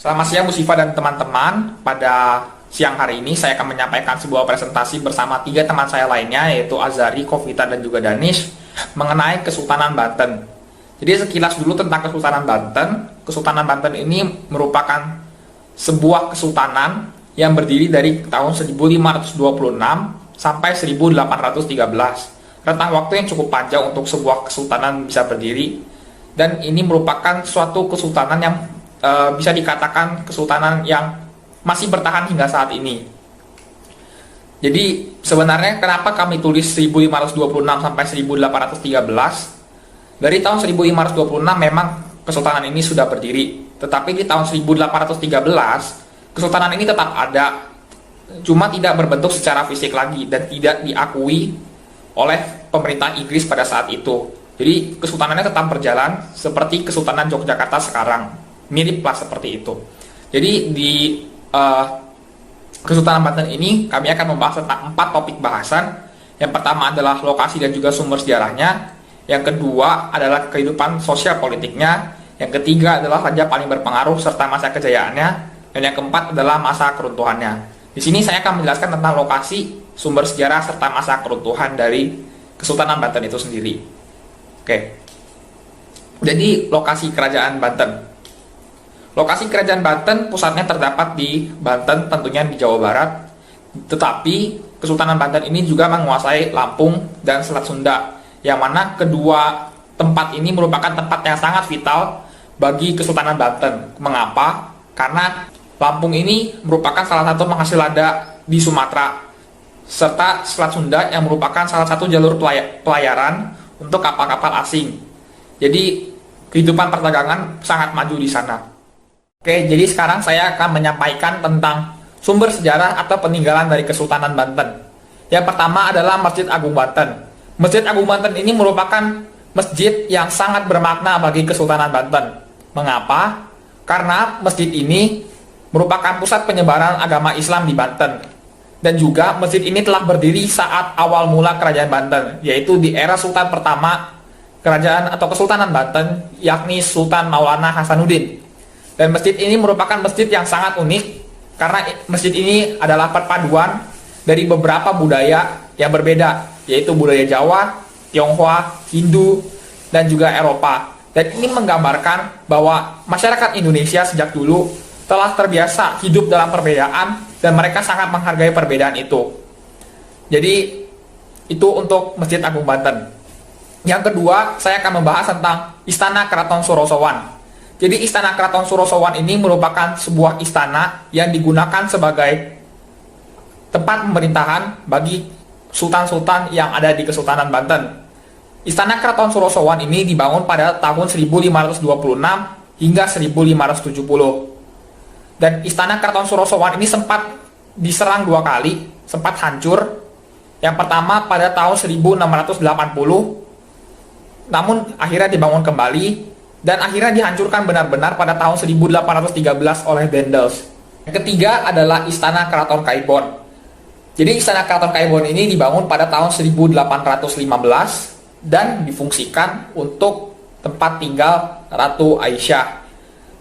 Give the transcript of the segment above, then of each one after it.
Selamat siang Bu Siva dan teman-teman. Pada siang hari ini saya akan menyampaikan sebuah presentasi bersama tiga teman saya lainnya, yaitu Azari, Kofita, dan juga Danish, mengenai Kesultanan Banten. Jadi sekilas dulu tentang Kesultanan Banten. Kesultanan Banten ini merupakan sebuah kesultanan yang berdiri dari tahun 1526 sampai 1813. Rentang waktu yang cukup panjang untuk sebuah kesultanan bisa berdiri, dan ini merupakan suatu kesultanan yang bisa dikatakan kesultanan yang masih bertahan hingga saat ini. Jadi sebenarnya kenapa kami tulis 1526 sampai 1813? Dari tahun 1526 memang kesultanan ini sudah berdiri, tetapi di tahun 1813 kesultanan ini tetap ada, cuma tidak berbentuk secara fisik lagi dan tidak diakui oleh pemerintah Inggris pada saat itu. Jadi kesultanannya tetap berjalan seperti Kesultanan Yogyakarta sekarang, miriplah seperti itu. Jadi di Kesultanan Banten ini kami akan membahas tentang 4 topik bahasan. Yang pertama adalah lokasi dan juga sumber sejarahnya. Yang kedua adalah kehidupan sosial politiknya. Yang ketiga adalah raja paling berpengaruh serta masa kejayaannya. Dan yang keempat adalah masa keruntuhannya. Di sini saya akan menjelaskan tentang lokasi, sumber sejarah serta masa keruntuhan dari Kesultanan Banten itu sendiri. Oke. Jadi lokasi kerajaan Banten. Lokasi kerajaan Banten pusatnya terdapat di Banten, tentunya di Jawa Barat. Tetapi Kesultanan Banten ini juga menguasai Lampung dan Selat Sunda, yang mana kedua tempat ini merupakan tempat yang sangat vital bagi Kesultanan Banten. Mengapa? Karena Lampung ini merupakan salah satu penghasil lada di Sumatera, serta Selat Sunda yang merupakan salah satu jalur pelayaran untuk kapal-kapal asing. Jadi kehidupan perdagangan sangat maju di sana. Oke, jadi sekarang saya akan menyampaikan tentang sumber sejarah atau peninggalan dari Kesultanan Banten. Yang pertama adalah Masjid Agung Banten. Masjid Agung Banten ini merupakan masjid yang sangat bermakna bagi Kesultanan Banten. Mengapa? Karena masjid ini merupakan pusat penyebaran agama Islam di Banten. Dan juga masjid ini telah berdiri saat awal mula kerajaan Banten, yaitu di era Sultan pertama kerajaan atau Kesultanan Banten, yakni Sultan Maulana Hasanuddin. Dan masjid ini merupakan masjid yang sangat unik karena masjid ini adalah perpaduan dari beberapa budaya yang berbeda, yaitu budaya Jawa, Tionghoa, Hindu, dan juga Eropa. Dan ini menggambarkan bahwa masyarakat Indonesia sejak dulu telah terbiasa hidup dalam perbedaan dan mereka sangat menghargai perbedaan itu. Jadi itu untuk Masjid Agung Banten. Yang kedua, saya akan membahas tentang Istana Keraton Surosowan. Jadi Istana Keraton Surosowan ini merupakan sebuah istana yang digunakan sebagai tempat pemerintahan bagi sultan-sultan yang ada di Kesultanan Banten. Istana Keraton Surosowan ini dibangun pada tahun 1526 hingga 1570. Dan Istana Keraton Surosowan ini sempat diserang 2 kali, sempat hancur. Yang pertama pada tahun 1680, namun akhirnya dibangun kembali, dan akhirnya dihancurkan benar-benar pada tahun 1813 oleh Daendels. Yang ketiga adalah Istana Keraton Kaibon. Jadi Istana Keraton Kaibon ini dibangun pada tahun 1815 dan difungsikan untuk tempat tinggal Ratu Aisyah.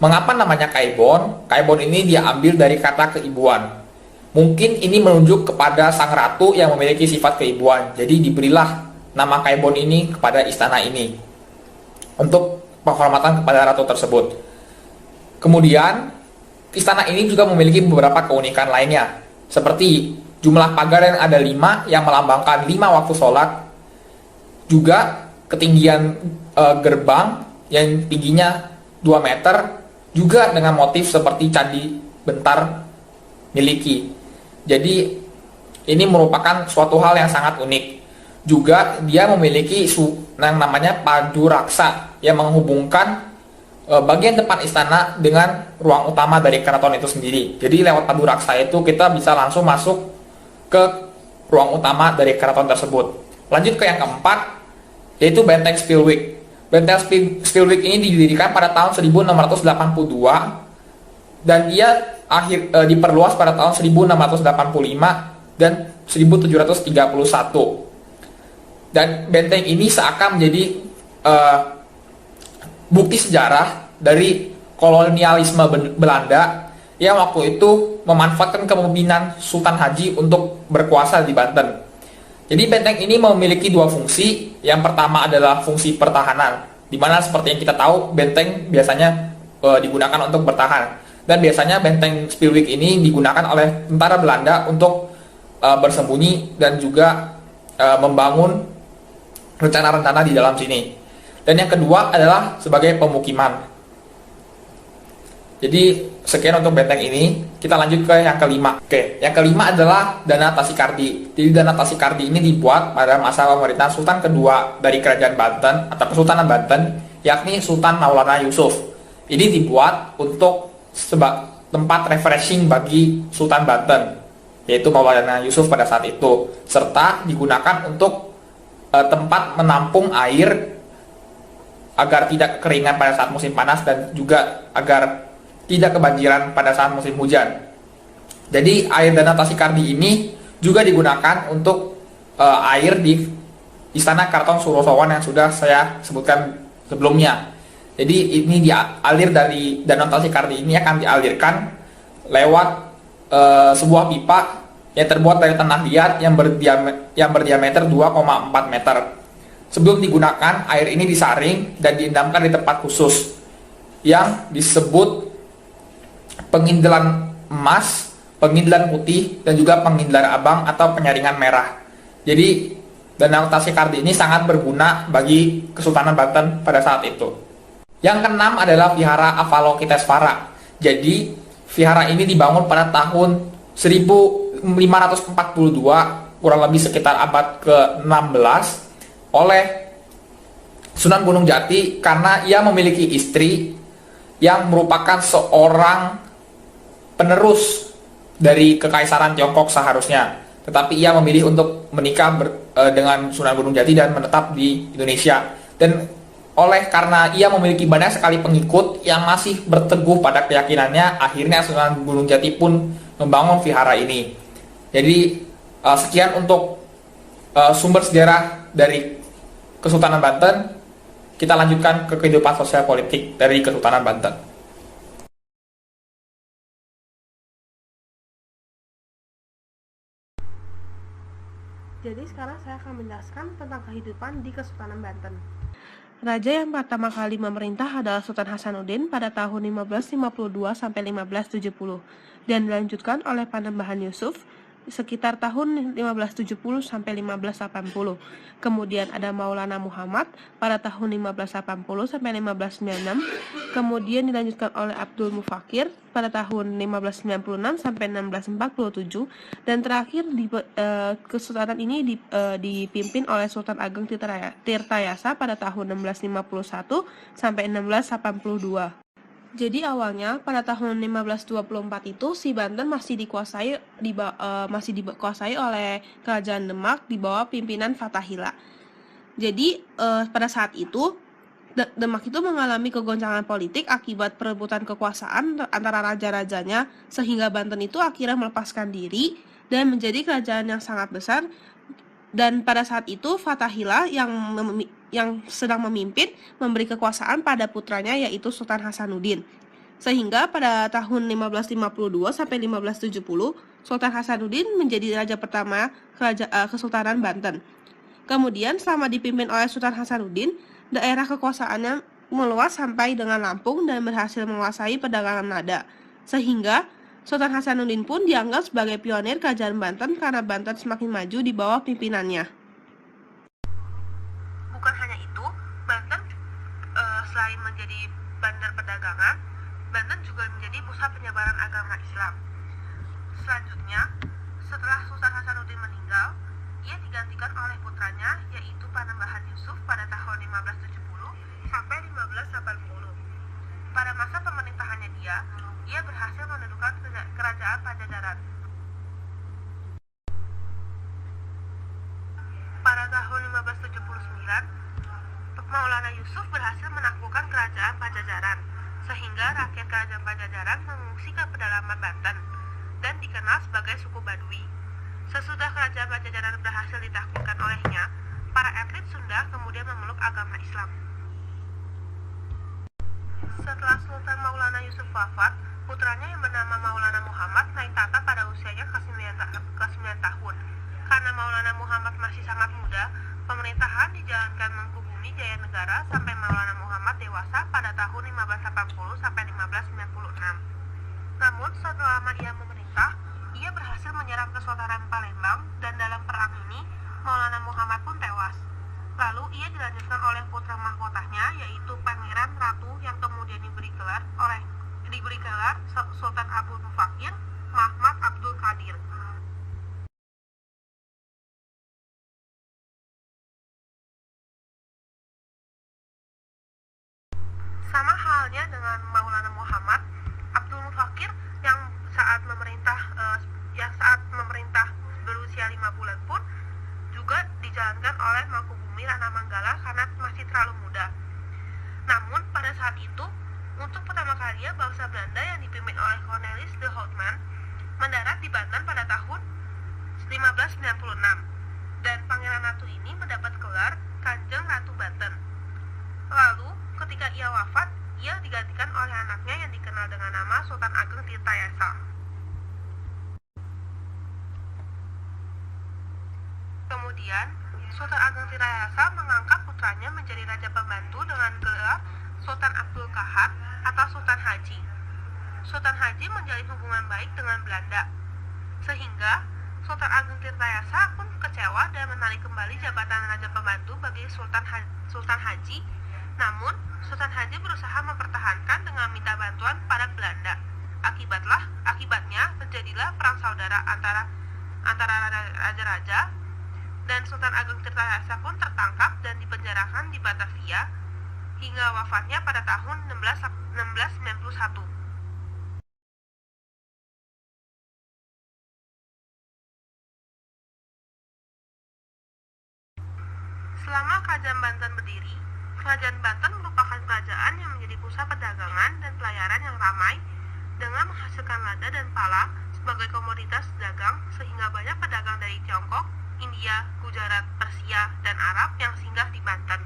Mengapa namanya Kaibon? Kaibon ini diambil dari kata keibuan. Mungkin ini menunjuk kepada sang ratu yang memiliki sifat keibuan. Jadi diberilah nama Kaibon ini kepada istana ini untuk penghormatan kepada ratu tersebut. Kemudian istana ini juga memiliki beberapa keunikan lainnya, seperti jumlah pagar yang ada 5 yang melambangkan 5 waktu sholat. Juga ketinggian gerbang yang tingginya 2 meter, juga dengan motif seperti candi Bentar miliki. Jadi ini merupakan suatu hal yang sangat unik. Juga dia memiliki yang namanya padu raksa yang menghubungkan bagian depan istana dengan ruang utama dari keraton itu sendiri. Jadi lewat padu raksa itu kita bisa langsung masuk ke ruang utama dari keraton tersebut. Lanjut ke yang keempat, yaitu Benteng Spilwijk. Benteng Spilwijk ini didirikan pada tahun 1682 dan ia diperluas pada tahun 1685 dan 1731. Dan benteng ini seakan menjadi bukti sejarah dari kolonialisme Belanda yang waktu itu memanfaatkan kepemimpinan Sultan Haji untuk berkuasa di Banten. Jadi benteng ini memiliki dua fungsi. Yang pertama adalah fungsi pertahanan, di mana seperti yang kita tahu benteng biasanya digunakan untuk bertahan. Dan biasanya benteng Spilwijk ini digunakan oleh tentara Belanda untuk bersembunyi dan juga membangun rencana-rencana di dalam sini. Dan yang kedua adalah sebagai pemukiman. Jadi sekian untuk benteng ini. Kita lanjut ke yang kelima. Oke, yang kelima adalah Dana Tasikardi. Jadi Dana Tasikardi ini dibuat pada masa pemerintahan Sultan kedua dari Kerajaan Banten atau Kesultanan Banten, yakni Sultan Maulana Yusuf. Ini dibuat untuk tempat refreshing bagi Sultan Banten, yaitu Maulana Yusuf pada saat itu, serta digunakan untuk tempat menampung air agar tidak kekeringan pada saat musim panas dan juga agar tidak kebanjiran pada saat musim hujan. Jadi air Dana Tasikardi ini juga digunakan untuk air di Istana Keraton Surosowan yang sudah saya sebutkan sebelumnya. Jadi ini dialir dari Danau Tasikardi ini akan dialirkan lewat sebuah pipa yang terbuat dari tanah liat yang berdiameter 2,4 meter. Sebelum digunakan, air ini disaring dan diendamkan di tempat khusus yang disebut pengindelan emas, pengindelan putih, dan juga pengindelan abang atau penyaringan merah. Jadi Danau Tasikardi ini sangat berguna bagi Kesultanan Banten pada saat itu. Yang keenam adalah Vihara Avalokitesvara. Jadi vihara ini dibangun pada tahun 1542, kurang lebih sekitar abad ke-16, oleh Sunan Gunung Jati karena ia memiliki istri yang merupakan seorang penerus dari Kekaisaran Tiongkok seharusnya, tetapi ia memilih untuk menikah dengan Sunan Gunung Jati dan menetap di Indonesia. Dan karena ia memiliki banyak sekali pengikut yang masih berteguh pada keyakinannya, akhirnya Sunan Gunung Jati pun membangun vihara ini. Jadi sekian untuk sumber sejarah dari Kesultanan Banten. Kita lanjutkan ke kehidupan sosial politik dari Kesultanan Banten. Jadi sekarang saya akan menjelaskan tentang kehidupan di Kesultanan Banten. Raja yang pertama kali memerintah adalah Sultan Hasanuddin pada tahun 1552 sampai 1570 dan dilanjutkan oleh Panembahan Yusuf sekitar tahun 1570 sampai 1580. Kemudian ada Maulana Muhammad pada tahun 1580 sampai 1596. Kemudian dilanjutkan oleh Abdul Mufakir pada tahun 1596 sampai 1647 dan terakhir Kesultanan ini dipimpin oleh Sultan Ageng Tirtayasa pada tahun 1651 sampai 1682. Jadi awalnya pada tahun 1524 itu si Banten masih dikuasai oleh Kerajaan Demak di bawah pimpinan Fathahillah. Jadi pada saat itu Demak itu mengalami kegoncangan politik akibat perebutan kekuasaan antara raja-rajanya, sehingga Banten itu akhirnya melepaskan diri dan menjadi kerajaan yang sangat besar. Dan pada saat itu Fathahillah yang sedang memimpin memberi kekuasaan pada putranya yaitu Sultan Hasanuddin. Sehingga pada tahun 1552 sampai 1570 Sultan Hasanuddin menjadi raja pertama Kesultanan Banten. Kemudian selama dipimpin oleh Sultan Hasanuddin, daerah kekuasaannya meluas sampai dengan Lampung dan berhasil menguasai perdagangan nada. Sehingga Sultan Hasanuddin pun dianggap sebagai pionir kerajaan Banten karena Banten semakin maju di bawah pimpinannya. Bukan hanya itu, Banten selain menjadi bandar perdagangan, Banten juga menjadi pusat penyebaran agama Islam. Selanjutnya, setelah Sultan Hasanuddin meninggal, ia digantikan oleh putranya yaitu Panembahan Yusuf pada tahun 1570 sampai 1580. Pada masa pemerintahannya ia berhasil mendudukan kerajaan Pajajaran. Pada tahun 1579, Maulana Yusuf berhasil menaklukkan kerajaan Pajajaran, sehingga rakyat kerajaan Pajajaran mengungsi ke pedalaman Banten dan dikenal sebagai suku Badui. Sesudah kerajaan Pajajaran berhasil ditaklukkan olehnya, para etnis Sunda kemudian memeluk agama Islam. Setelah Sultan Maulana wafat, putranya yang bernama Maulana Muhammad naik tahta pada usianya ke-9 tahun. Karena Maulana Muhammad masih sangat muda, pemerintahan dijalankan Mangkubumi Jaya Negara sampai Maulana Muhammad dewasa pada tahun 1580 sampai 1596. Namun selama ia memerintah, ia berhasil menyerang Kesultanan Palembang dan dalam perang ini Maulana Muhammad pun tewas. Lalu ia dilanjutkan oleh putra mahkotanya yaitu Pangeran Ratu yang kemudian diberi gelar Sultan Abdul Mufakir Muhammad Abdul Qadir. Sama halnya dengan Maulana Muhammad, Abdul Mufakir yang saat memerintah berusia 5 bulan pun juga dijalankan oleh Mangkubumi Rana Manggala karena masih terlalu muda. Namun pada saat itu, untuk pertama kalinya bangsa Belanda yang dipimpin oleh Cornelis de Houtman mendarat di Banten pada tahun 1596 dan Pangeran Ratu ini mendapat gelar Kanjeng Ratu Banten. Lalu ketika ia wafat, ia digantikan oleh anaknya yang dikenal dengan nama Sultan Ageng Tirtayasa. Kemudian, Sultan Ageng Tirtayasa mengangkat putranya menjadi raja pembantu dengan gelar Sultan Abdul Kahar atau Sultan Haji. Sultan Haji menjalin hubungan baik dengan Belanda, sehingga Sultan Ageng Tirtayasa pun kecewa dan menarik kembali jabatan raja pembantu bagi Sultan Haji. Namun, Sultan Haji berusaha mempertahankan dengan minta bantuan pada Belanda. Akibatnya terjadilah perang saudara antara raja-raja, dan Sultan Ageng Tirtayasa pun tertangkap dan dipenjarakan di Batavia hingga wafatnya pada tahun 1691. Selama Kerajaan Banten berdiri, Kerajaan Banten merupakan kerajaan yang menjadi pusat perdagangan dan pelayaran yang ramai dengan menghasilkan lada dan pala sebagai komoditas dagang sehingga banyak pedagang dari Tiongkok, India, Gujarat, Persia, dan Arab yang singgah di Banten.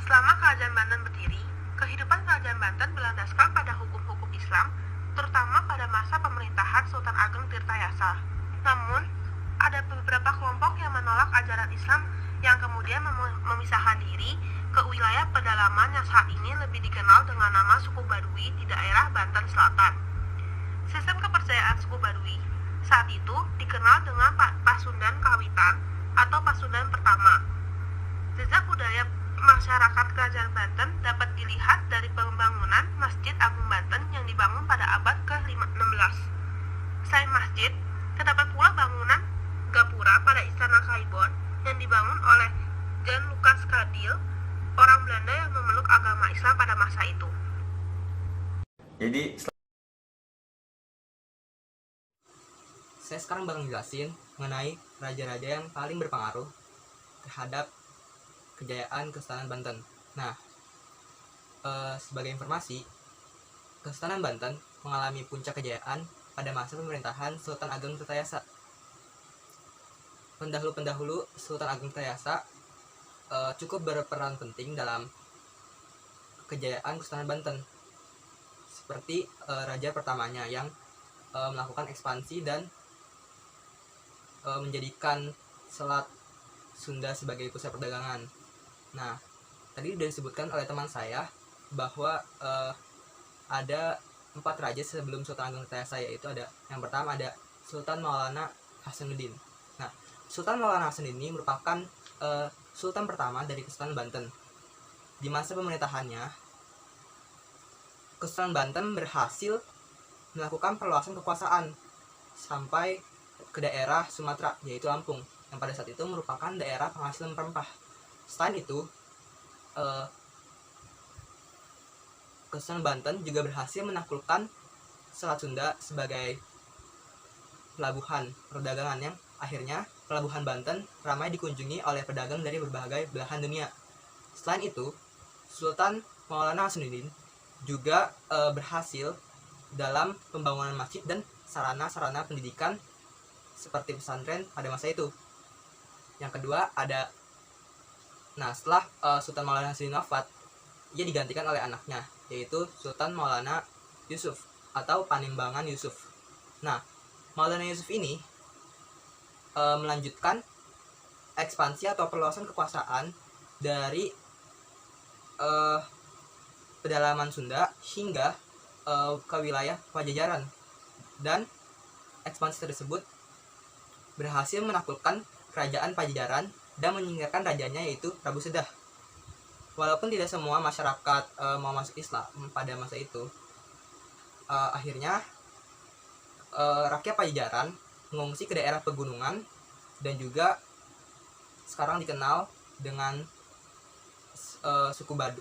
Selama Kerajaan Banten berdiri, kehidupan Kerajaan Banten berlandaskan pada hukum-hukum Islam, terutama pada masa pemerintahan Sultan Ageng Tirtayasa. Namun, ada beberapa kelompok yang menolak ajaran Islam yang kemudian memisahkan diri ke wilayah pedalaman yang saat ini lebih dikenal dengan nama suku Baduy di daerah Banten Selatan. Sistem kepercayaan suku Baduy saat itu dikenal dengan Pasundan Kawitan atau Pasundan Pertama. Jejak budaya masyarakat Kerajaan Banten dapat dilihat dari pembangunan Masjid Agung Banten yang dibangun pada abad ke-16. Selain masjid, terdapat pula bangunan gapura pada Istana Kaibon yang dibangun oleh Jan Lucas Kadil, orang Belanda yang memeluk agama Islam pada masa itu. Jadi saya sekarang bakal jelasin mengenai raja-raja yang paling berpengaruh terhadap kejayaan Kesultanan Banten. Nah, sebagai informasi, Kesultanan Banten mengalami puncak kejayaan pada masa pemerintahan Sultan Ageng Tirtayasa. Pendahulu Sultan Ageng Tirtayasa cukup berperan penting dalam kejayaan Kesultanan Banten, seperti raja pertamanya yang melakukan ekspansi dan menjadikan Selat Sunda sebagai pusat perdagangan. Nah, tadi sudah disebutkan oleh teman saya bahwa ada 4 raja sebelum Sultan Ageng Tirtayasa, yaitu yang pertama ada Sultan Maulana Hasanuddin. Nah, Sultan Maulana Hasanuddin ini merupakan Sultan pertama dari Kesultanan Banten. Di masa pemerintahannya, Kesultanan Banten berhasil melakukan perluasan kekuasaan sampai ke daerah Sumatera, yaitu Lampung, yang pada saat itu merupakan daerah penghasil rempah. Selain itu, Kesultanan Banten juga berhasil menaklukkan Selat Sunda sebagai pelabuhan perdagangan yang akhirnya pelabuhan Banten ramai dikunjungi oleh pedagang dari berbagai belahan dunia. Selain itu, Sultan Maulana Hasanuddin juga berhasil dalam pembangunan masjid dan sarana-sarana pendidikan seperti pesantren pada masa itu. Yang kedua ada, setelah Sultan Maulana Hasanuddin wafat, ia digantikan oleh anaknya, yaitu Sultan Maulana Yusuf atau Panimbangan Yusuf. Nah, Maulana Yusuf ini melanjutkan ekspansi atau perluasan kekuasaan dari pedalaman Sunda hingga ke wilayah Pajajaran, dan ekspansi tersebut berhasil menaklukkan kerajaan Pajajaran dan menyingkirkan rajanya, yaitu Prabu Sedah. Walaupun tidak semua masyarakat mau masuk Islam pada masa itu, akhirnya rakyat Pajajaran mengungsi ke daerah pegunungan dan juga sekarang dikenal dengan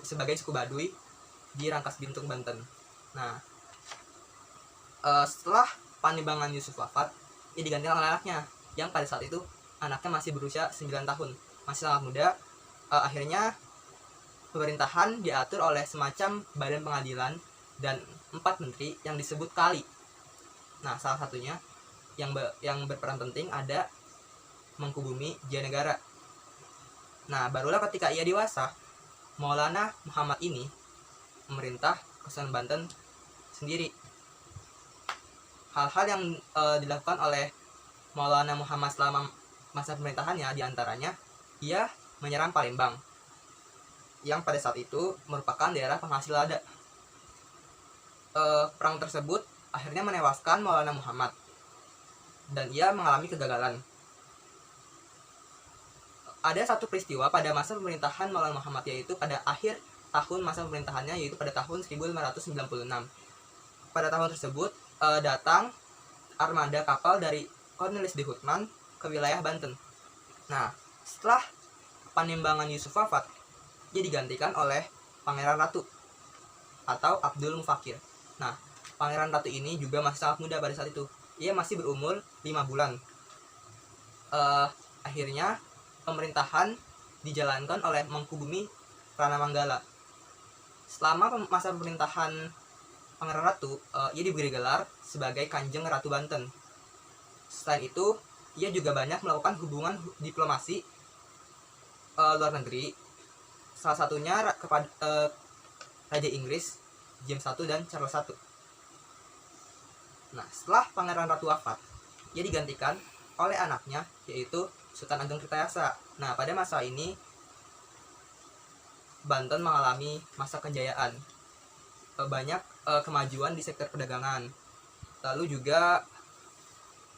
sebagai suku Baduy di Rangkas Bitung, Banten. Nah, setelah Panimbangan Yusuf wafat, ia digantikan oleh anaknya, yang pada saat itu anaknya masih berusia 9 tahun, masih sangat muda. Akhirnya pemerintahan diatur oleh semacam badan pengadilan dan 4 menteri yang disebut kali. Nah, salah satunya yang berperan penting ada Mangkubumi Jayanegara. Nah, barulah ketika ia dewasa, Maulana Muhammad ini memerintah Kesultanan Banten sendiri. Hal-hal yang dilakukan oleh Maulana Muhammad selama masa pemerintahannya diantaranya ia menyerang Palembang, yang pada saat itu merupakan daerah penghasil lada. Perang tersebut akhirnya menewaskan Maulana Muhammad dan ia mengalami kegagalan. Ada satu peristiwa pada masa pemerintahan Maulana Muhammad, yaitu pada akhir tahun masa pemerintahannya, yaitu pada tahun 1596. Pada tahun tersebut datang armada kapal dari Cornelis de Houtman ke wilayah Banten. Nah, setelah Panimbangan Yusuf wafat, ia digantikan oleh Pangeran Ratu atau Abdul Mufakir. Nah, Pangeran Ratu ini juga masih sangat muda pada saat itu. Ia masih berumur 5 bulan. Akhirnya pemerintahan dijalankan oleh Mangkubumi Pranamanggala. Selama masa pemerintahan Pangeran Ratu, ia diberi gelar sebagai Kanjeng Ratu Banten. Selain itu, ia juga banyak melakukan hubungan diplomasi luar negeri, salah satunya kepada Raja Inggris James I dan Charles I. Nah, setelah Pangeran Ratu wafat, ia digantikan oleh anaknya, yaitu Sultan Ageng Tirtayasa. Nah, pada masa ini Banten mengalami masa kejayaan, banyak kemajuan di sektor perdagangan. Lalu juga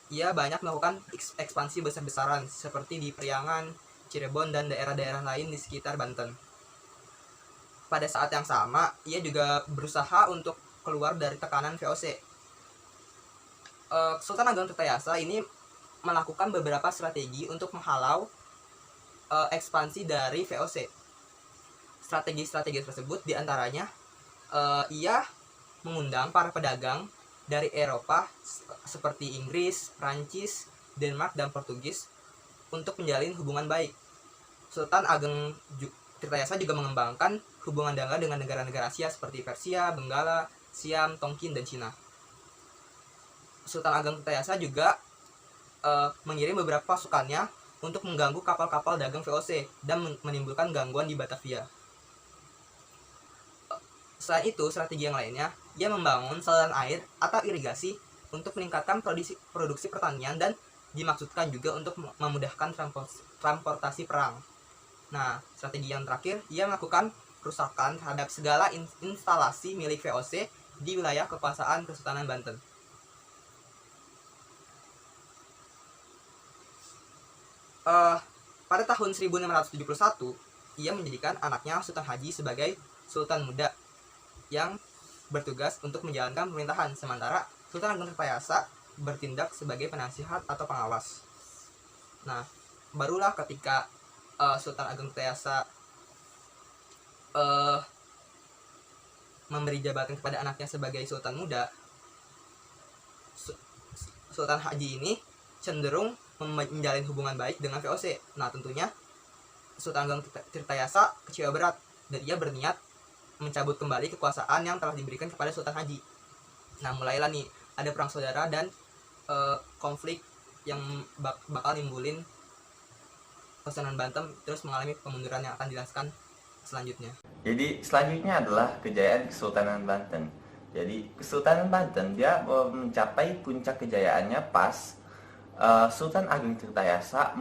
ia banyak melakukan ekspansi besar-besaran seperti di Priangan, Cirebon, dan daerah-daerah lain di sekitar Banten. Pada saat yang sama, ia juga berusaha untuk keluar dari tekanan VOC. Sultan Ageng Tirtayasa ini melakukan beberapa strategi untuk menghalau ekspansi dari VOC. Strategi-strategi tersebut diantaranya ia mengundang para pedagang dari Eropa seperti Inggris, Prancis, Denmark, dan Portugis untuk menjalin hubungan baik. Sultan Ageng Tirtayasa juga mengembangkan hubungan dagang dengan negara-negara Asia seperti Persia, Benggala, Siam, Tonkin, dan Cina. Sultan Ageng Tirtayasa juga mengirim beberapa pasukannya untuk mengganggu kapal-kapal dagang VOC dan menimbulkan gangguan di Batavia. Selain itu, strategi yang lainnya, ia membangun saluran air atau irigasi untuk meningkatkan produksi pertanian dan dimaksudkan juga untuk memudahkan transportasi perang. Nah, strategi yang terakhir, ia melakukan perusakan terhadap segala instalasi milik VOC di wilayah kekuasaan Kesultanan Banten. Pada tahun 1671, ia menjadikan anaknya Sultan Haji sebagai Sultan Muda yang bertugas untuk menjalankan pemerintahan, sementara Sultan Ageng Tirtayasa bertindak sebagai penasihat atau pengawas. Nah, barulah ketika Sultan Ageng Tirtayasa memberi jabatan kepada anaknya sebagai Sultan Muda, Sultan Haji ini cenderung menjalin hubungan baik dengan VOC. Nah, tentunya Sultan Ageng Tirtayasa kecewa berat dan ia berniat mencabut kembali kekuasaan yang telah diberikan kepada Sultan Haji. Nah, mulailah nih ada perang saudara dan konflik yang bakal nimbulin Kesultanan Banten terus mengalami pemunduran yang akan dijelaskan selanjutnya. Jadi selanjutnya adalah kejayaan Kesultanan Banten. Jadi Kesultanan Banten dia mencapai puncak kejayaannya pas Sultan Ageng Tirtayasa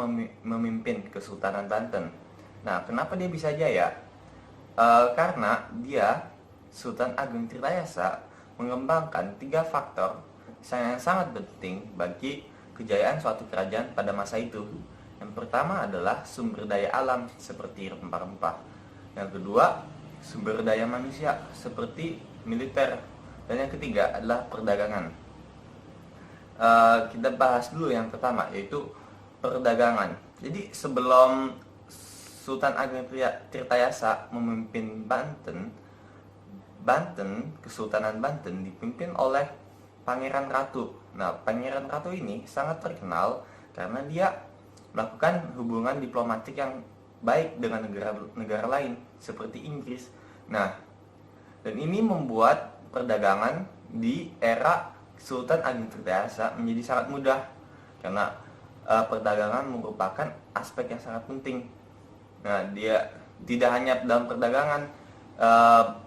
memimpin Kesultanan Banten. Nah, kenapa dia bisa jaya? Karena dia Sultan Ageng Tirtayasa mengembangkan 3 faktor yang sangat penting bagi kejayaan suatu kerajaan pada masa itu. Yang pertama adalah sumber daya alam seperti rempah-rempah. Yang kedua, sumber daya manusia seperti militer. Dan yang ketiga adalah perdagangan. Kita bahas dulu yang pertama, yaitu perdagangan. Jadi sebelum Sultan Ageng Tirtayasa memimpin Kesultanan Banten dipimpin oleh Pangeran Ratu. Nah, Pangeran Ratu ini sangat terkenal karena dia melakukan hubungan diplomatik yang baik dengan negara lain seperti Inggris. Nah, dan ini membuat perdagangan di era Sultan Ageng Tirtayasa menjadi sangat mudah karena perdagangan merupakan aspek yang sangat penting. Nah, dia tidak hanya dalam perdagangan,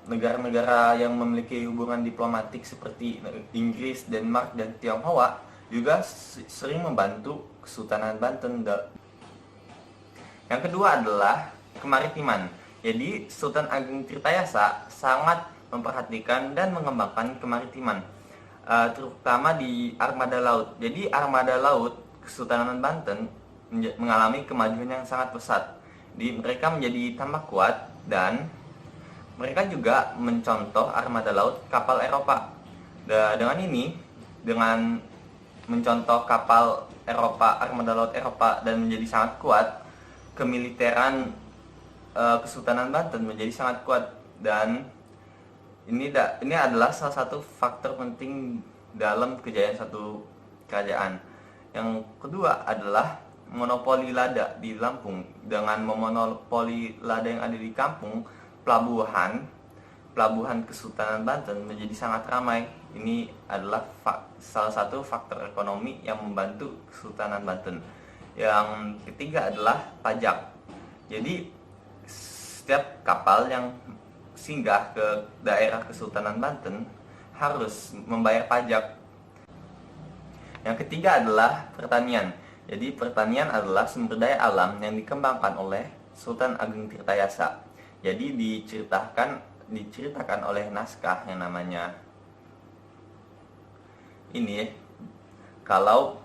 negara-negara yang memiliki hubungan diplomatik seperti Inggris, Denmark, dan Tionghoa juga sering membantu Kesultanan Banten. Yang kedua adalah kemaritiman. Jadi Sultan Ageng Tirtayasa sangat memperhatikan dan mengembangkan kemaritiman, terutama di armada laut. Jadi armada laut Kesultanan Banten mengalami kemajuan yang sangat pesat. Mereka menjadi tambah kuat dan mereka juga mencontoh armada laut kapal Eropa. Dengan mencontoh kapal Eropa, armada laut Eropa, dan menjadi sangat kuat, kemiliteran Kesultanan Banten menjadi sangat kuat. Dan ini adalah salah satu faktor penting dalam kejayaan satu kerajaan. Yang kedua adalah monopoli lada di Lampung. Dengan memonopoli lada yang ada di kampung, pelabuhan Kesultanan Banten menjadi sangat ramai. Ini adalah salah satu faktor ekonomi yang membantu Kesultanan Banten. Yang ketiga adalah pajak. Jadi setiap kapal yang singgah ke daerah Kesultanan Banten harus membayar pajak. Yang ketiga adalah pertanian. Jadi pertanian adalah sumber daya alam yang dikembangkan oleh Sultan Ageng Tirtayasa. Jadi diceritakan oleh naskah yang namanya ini, kalau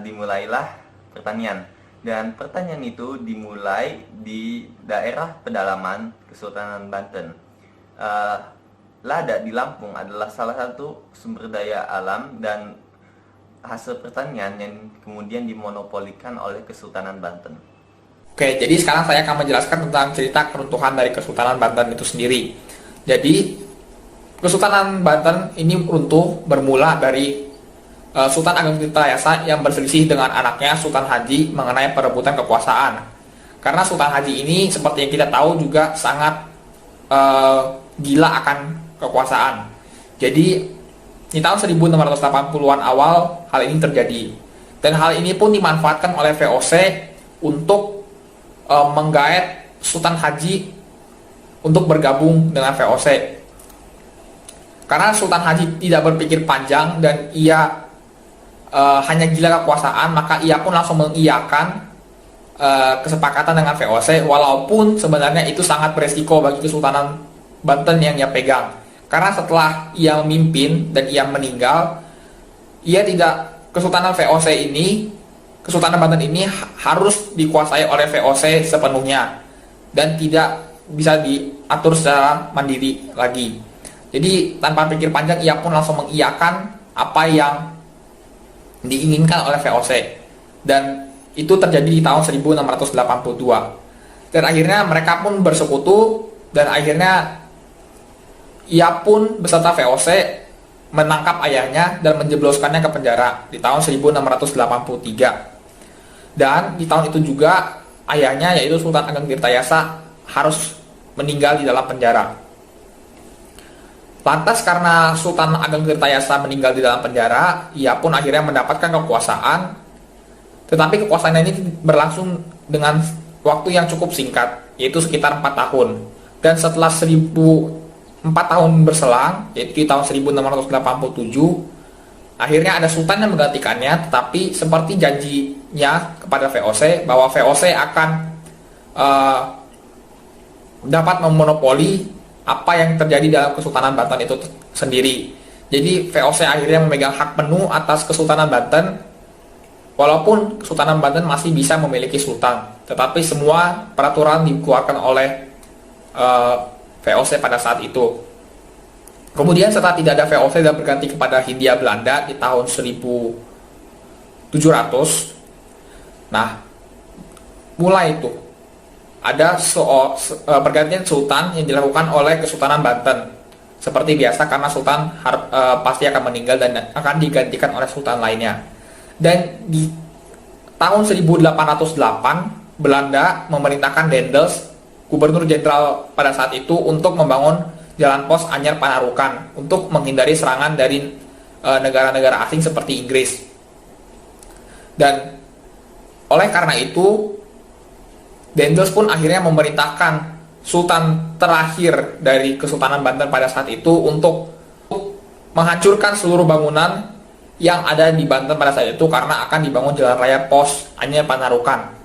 dimulailah pertanian. Dan pertanian itu dimulai di daerah pedalaman Kesultanan Banten. Lada di Lampung adalah salah satu sumber daya alam dan hasil pertanian yang kemudian dimonopolikan oleh Kesultanan Banten. Oke, jadi sekarang saya akan menjelaskan tentang cerita keruntuhan dari Kesultanan Banten itu sendiri. Jadi, Kesultanan Banten ini runtuh bermula dari Sultan Ageng Tirtayasa yang berselisih dengan anaknya Sultan Haji mengenai perebutan kekuasaan. Karena Sultan Haji ini seperti yang kita tahu juga sangat gila akan kekuasaan. Jadi di tahun 1680-an awal hal ini terjadi. Dan hal ini pun dimanfaatkan oleh VOC untuk menggaet Sultan Haji untuk bergabung dengan VOC. Karena Sultan Haji tidak berpikir panjang dan ia hanya gila kekuasaan, maka ia pun langsung mengiyakan kesepakatan dengan VOC, walaupun sebenarnya itu sangat beresiko bagi Kesultanan Banten yang ia pegang. Karena setelah ia memimpin dan ia meninggal, Kesultanan Banten ini harus dikuasai oleh VOC sepenuhnya dan tidak bisa diatur secara mandiri lagi. Jadi tanpa pikir panjang ia pun langsung mengiyakan apa yang diinginkan oleh VOC, dan itu terjadi di tahun 1682. Dan akhirnya mereka pun bersekutu, dan akhirnya ia pun beserta VOC menangkap ayahnya dan menjebloskannya ke penjara di tahun 1683. Dan di tahun itu juga ayahnya, yaitu Sultan Ageng Tirtayasa, harus meninggal di dalam penjara. Lantas karena Sultan Ageng Tirtayasa meninggal di dalam penjara, ia pun akhirnya mendapatkan kekuasaan. Tetapi kekuasaannya ini berlangsung dengan waktu yang cukup singkat, yaitu sekitar 4 tahun. Dan setelah 4 tahun berselang, yaitu di tahun 1687, akhirnya ada sultan yang menggantikannya, tetapi seperti janjinya kepada VOC bahwa VOC akan dapat memonopoli apa yang terjadi dalam Kesultanan Banten itu sendiri. Jadi VOC akhirnya memegang hak penuh atas Kesultanan Banten, walaupun Kesultanan Banten masih bisa memiliki sultan, tetapi semua peraturan dikeluarkan oleh VOC pada saat itu. Kemudian setelah tidak ada VOC dan berganti kepada Hindia Belanda di tahun 1700, nah mulai itu ada pergantian sultan yang dilakukan oleh Kesultanan Banten. Seperti biasa karena sultan pasti akan meninggal dan akan digantikan oleh sultan lainnya. Dan di tahun 1808 Belanda memerintahkan Daendels, gubernur jenderal pada saat itu, untuk membangun jalan pos Anyar Panarukan untuk menghindari serangan dari negara-negara asing seperti Inggris. Dan oleh karena itu Daendels pun akhirnya memerintahkan sultan terakhir dari Kesultanan Banten pada saat itu untuk menghancurkan seluruh bangunan yang ada di Banten pada saat itu karena akan dibangun jalan raya pos Anyar Panarukan.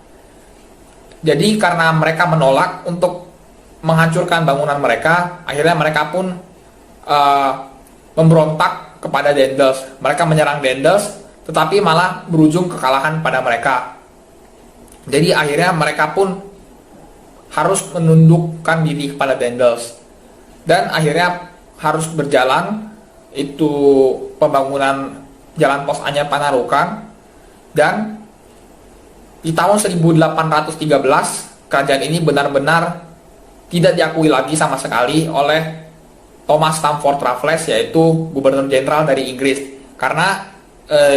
Jadi karena mereka menolak untuk menghancurkan bangunan mereka, akhirnya mereka pun memberontak kepada Daendels. Mereka menyerang Daendels, tetapi malah berujung kekalahan pada mereka. Jadi akhirnya mereka pun harus menundukkan diri kepada Daendels. Dan akhirnya harus berjalan itu pembangunan jalan pos Anyar Panarukan. Dan di tahun 1813 kerajaan ini benar-benar tidak diakui lagi sama sekali oleh Thomas Stamford Raffles, yaitu gubernur jenderal dari Inggris. Karena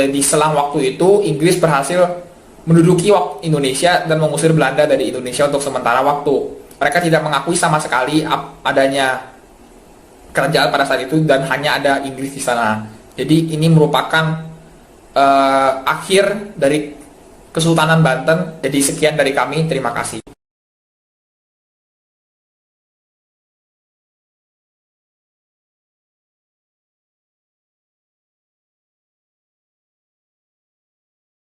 di selang waktu itu Inggris berhasil menduduki Indonesia dan mengusir Belanda dari Indonesia untuk sementara waktu. Mereka tidak mengakui sama sekali adanya kerajaan pada saat itu dan hanya ada Inggris di sana. Jadi ini merupakan akhir dari Kesultanan Banten. Jadi sekian dari kami, terima kasih.